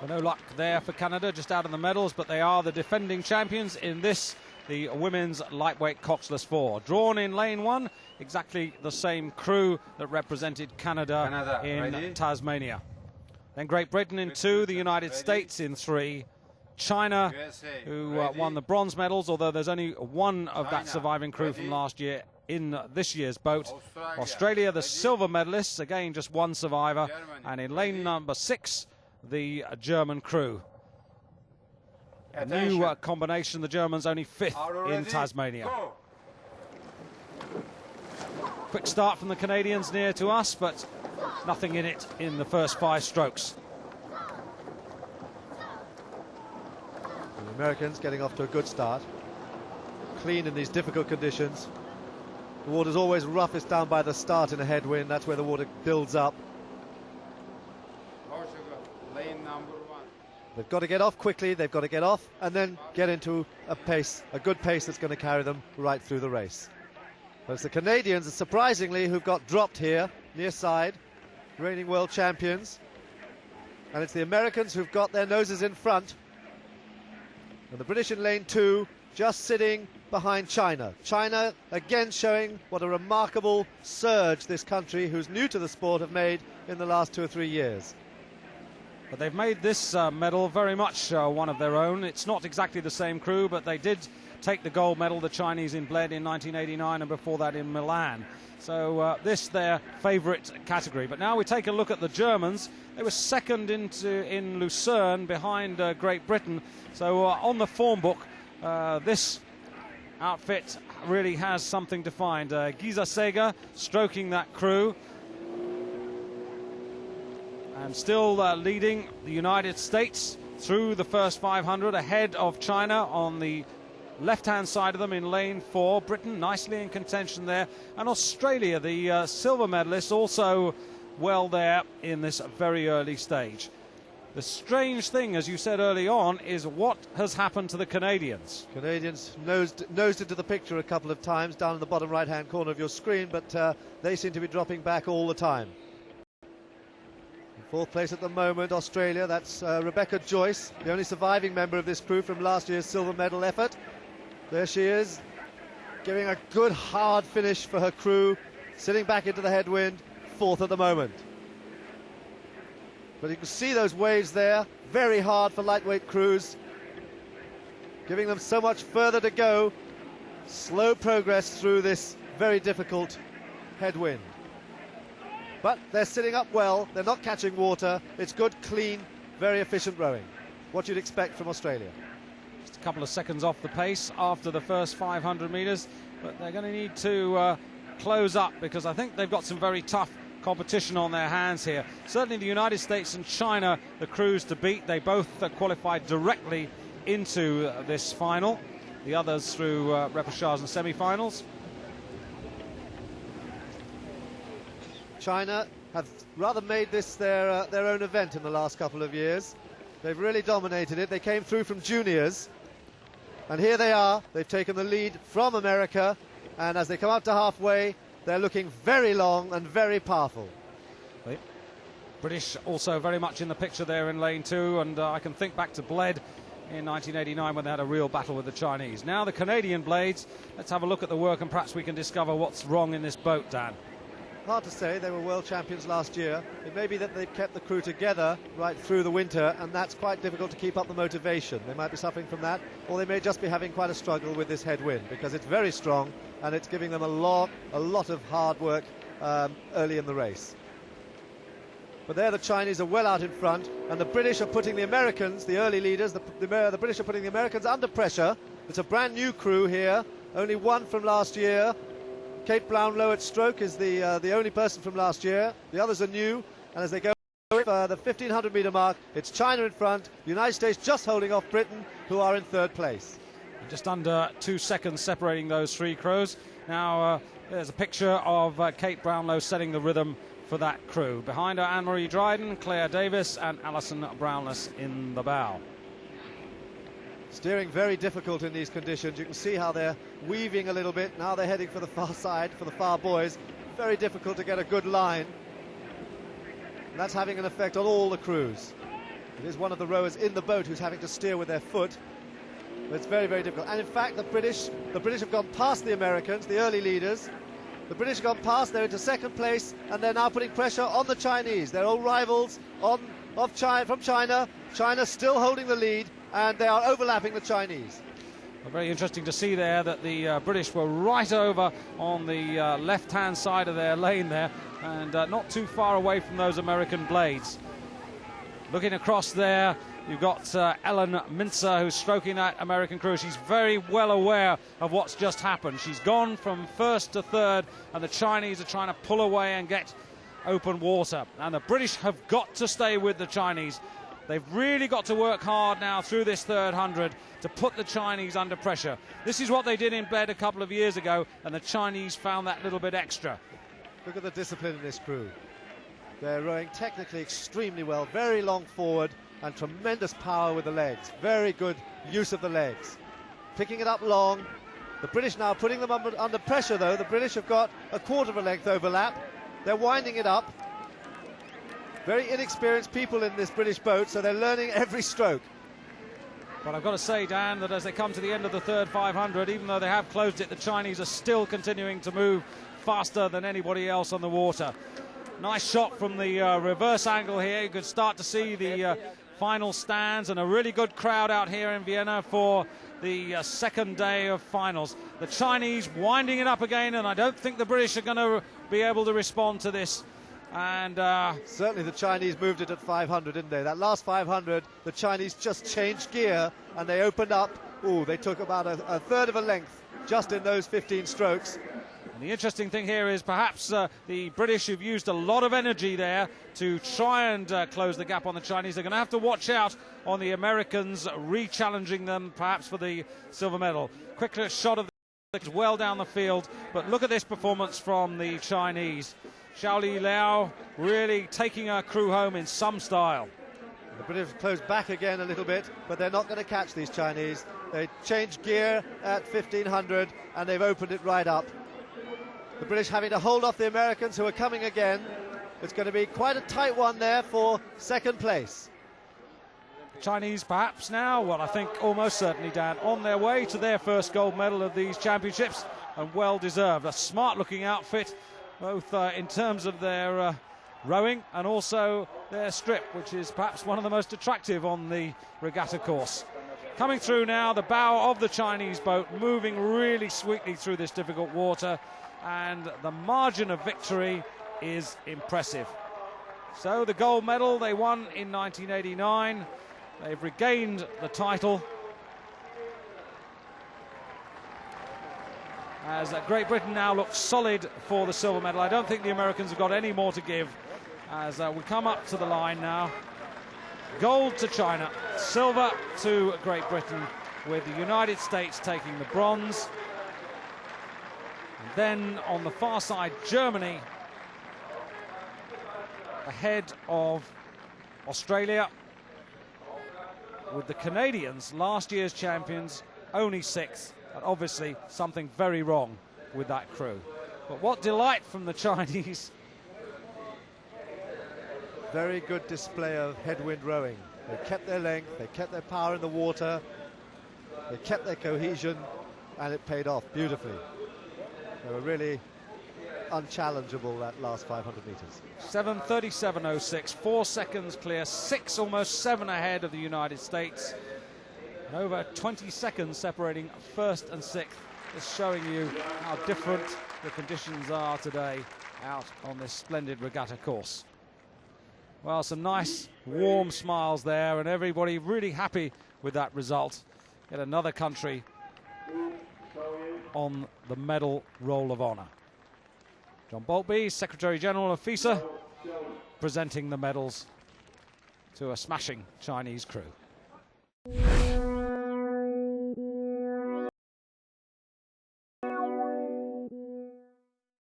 Well, no luck there for Canada, just out of the medals, but they are the defending champions in this, the women's lightweight coxless 4. Drawn in lane 1, exactly the same crew that represented Canada in ready? Tasmania. Then Great Britain in 2, the United States in 3, China, USA, who ready? won the bronze medals, although there's only one of that surviving crew from last year in this year's boat. Australia, the silver medalists, again just one survivor, and in lane number 6, the German crew. A new combination, the Germans only 5th in Tasmania. Go. Quick start from the Canadians near to us, but nothing in it in the first 5 strokes. The Americans getting off to a good start. Clean in these difficult conditions. The water's always roughest down by the start in a headwind. That's where the water builds up. Lane number 1. They've got to get off quickly, they've got to get off and then get into a pace, a good pace that's going to carry them right through the race. But it's the Canadians, surprisingly, who've got dropped here, near side, reigning world champions. And it's the Americans who've got their noses in front. And the British in lane 2, just sitting behind China. China, again, showing what a remarkable surge this country, who's new to the sport, have made in the last 2 or 3 years. But they've made this medal very much one of their own. It's not exactly the same crew, but they did take the gold medal, the Chinese in Bled in 1989 and before that in Milan. So this their favourite category. But now we take a look at the Germans. They were second in Lucerne behind Great Britain. So on the form book, this outfit really has something to find. Gisa Seger stroking that crew. And still leading the United States through the first 500, ahead of China on the left-hand side of them in lane 4. Britain nicely in contention there. And Australia, the silver medalist, also well there in this very early stage. The strange thing, as you said early on, is what has happened to the Canadians. Canadians nosed into the picture a couple of times down in the bottom right-hand corner of your screen, but they seem to be dropping back all the time. Fourth place at the moment, Australia. That's Rebecca Joyce, the only surviving member of this crew from last year's silver medal effort. There she is, giving a good hard finish for her crew, sitting back into the headwind, 4th at the moment. But you can see those waves there, very hard for lightweight crews, giving them so much further to go. Slow progress through this very difficult headwind. But they're sitting up well, they're not catching water, it's good, clean, very efficient rowing. What you'd expect from Australia. Just a couple of seconds off the pace after the first 500 metres, but they're going to need to close up, because I think they've got some very tough competition on their hands here. Certainly the United States and China, the crews to beat. They both qualified directly into this final. The others through repechage and semi-finals. China have rather made this their own event in the last couple of years. They've really dominated it. They came through from juniors, and here they are. They've taken the lead from America, and as they come up to halfway, they're looking very long and very powerful. The British also very much in the picture there in lane 2, and I can think back to Bled in 1989 when they had a real battle with the Chinese. Now the Canadian blades. Let's have a look at the work, and perhaps we can discover what's wrong in this boat, Dan. Hard to say, they were world champions last year. It may be that they've kept the crew together right through the winter, and that's quite difficult to keep up the motivation. They might be suffering from that, or they may just be having quite a struggle with this headwind, because it's very strong and it's giving them a lot of hard work early in the race. But there the Chinese are well out in front, and the British are putting the Americans, the early leaders, the British are putting the Americans under pressure. It's a brand new crew here, only one from last year. Kate Brownlow at stroke is the only person from last year. The others are new, and as they go for the 1500 metre mark, it's China in front, the United States just holding off Britain, who are in 3rd place. Just under 2 seconds separating those 3 crews. Now there's a picture of Kate Brownlow setting the rhythm for that crew. Behind her, Anne-Marie Dryden, Claire Davis and Alison Brownless in the bow. Steering very difficult in these conditions. You can see how they're weaving a little bit. Now they're heading for the far side, for the far boys. Very difficult to get a good line. And that's having an effect on all the crews. It is one of the rowers in the boat who's having to steer with their foot. But it's very, very difficult. And in fact, the British have gone past the Americans, the early leaders. The British have gone past, they're into second place, and they're now putting pressure on the Chinese. They're old rivals from China. China still holding the lead, and they are overlapping the Chinese. Well, very interesting to see there that the British were right over on the left-hand side of their lane there, and not too far away from those American blades. Looking across there, you've got Ellen Mincer, who's stroking that American crew. She's very well aware of what's just happened. She's gone from first to third, and the Chinese are trying to pull away and get open water. And the British have got to stay with the Chinese. They've really got to work hard now through this third 100 to put the Chinese under pressure. This is what they did in Bled a couple of years ago, and the Chinese found that little bit extra. Look at the discipline in this crew. They're rowing technically extremely well, very long forward, and tremendous power with the legs. Very good use of the legs. Picking it up long. The British now putting them under pressure, though. The British have got a quarter of a length overlap. They're winding it up. Very inexperienced people in this British boat, so they're learning every stroke. But I've got to say, Dan, that as they come to the end of the third 500, even though they have closed it, the Chinese are still continuing to move faster than anybody else on the water. Nice shot from the reverse angle here. You could start to see the final stands, and a really good crowd out here in Vienna for the second day of finals. The Chinese winding it up again, and I don't think the British are going to be able to respond to this. And certainly the Chinese moved it at 500, didn't they? That last 500, the Chinese just changed gear and they opened up. Ooh, they took about a third of a length just in those 15 strokes. And the interesting thing here is perhaps the British, who've used a lot of energy there to try and close the gap on the Chinese, they're going to have to watch out on the Americans re-challenging them perhaps for the silver medal. Quick shot of the well down the field, but look at this performance from the Chinese. Xiaoli Liao really taking her crew home in some style. The British closed back again a little bit, but they're not going to catch these Chinese. They changed gear at 1500 and they've opened it right up. The British having to hold off the Americans, who are coming again. It's going to be quite a tight one there for second place. Chinese perhaps now, well, I think almost certainly, Dan, on their way to their first gold medal of these championships, and well deserved. A smart looking outfit, both in terms of their rowing and also their strip, which is perhaps one of the most attractive on the regatta course. Coming through now, the bow of the Chinese boat, moving really sweetly through this difficult water, and the margin of victory is impressive. So the gold medal they won in 1989, they've regained the title, as Great Britain now looks solid for the silver medal. I don't think the Americans have got any more to give, as we come up to the line now. Gold to China, silver to Great Britain, with the United States taking the bronze. And then on the far side, Germany ahead of Australia, with the Canadians, last year's champions, only sixth. And obviously something very wrong with that crew. But what delight from the Chinese. Very good display of headwind rowing. They kept their length, they kept their power in the water, they kept their cohesion, and it paid off beautifully. They were really unchallengeable that last 500 metres. 7:37.06, 4 seconds clear, almost 7 ahead of the United States. And over 20 seconds separating first and sixth, just showing you how different the conditions are today out on this splendid regatta course. Well, some nice warm smiles there, and everybody really happy with that result. Yet another country on the medal roll of honour. John Boltby, Secretary General of FISA, presenting the medals to a smashing Chinese crew.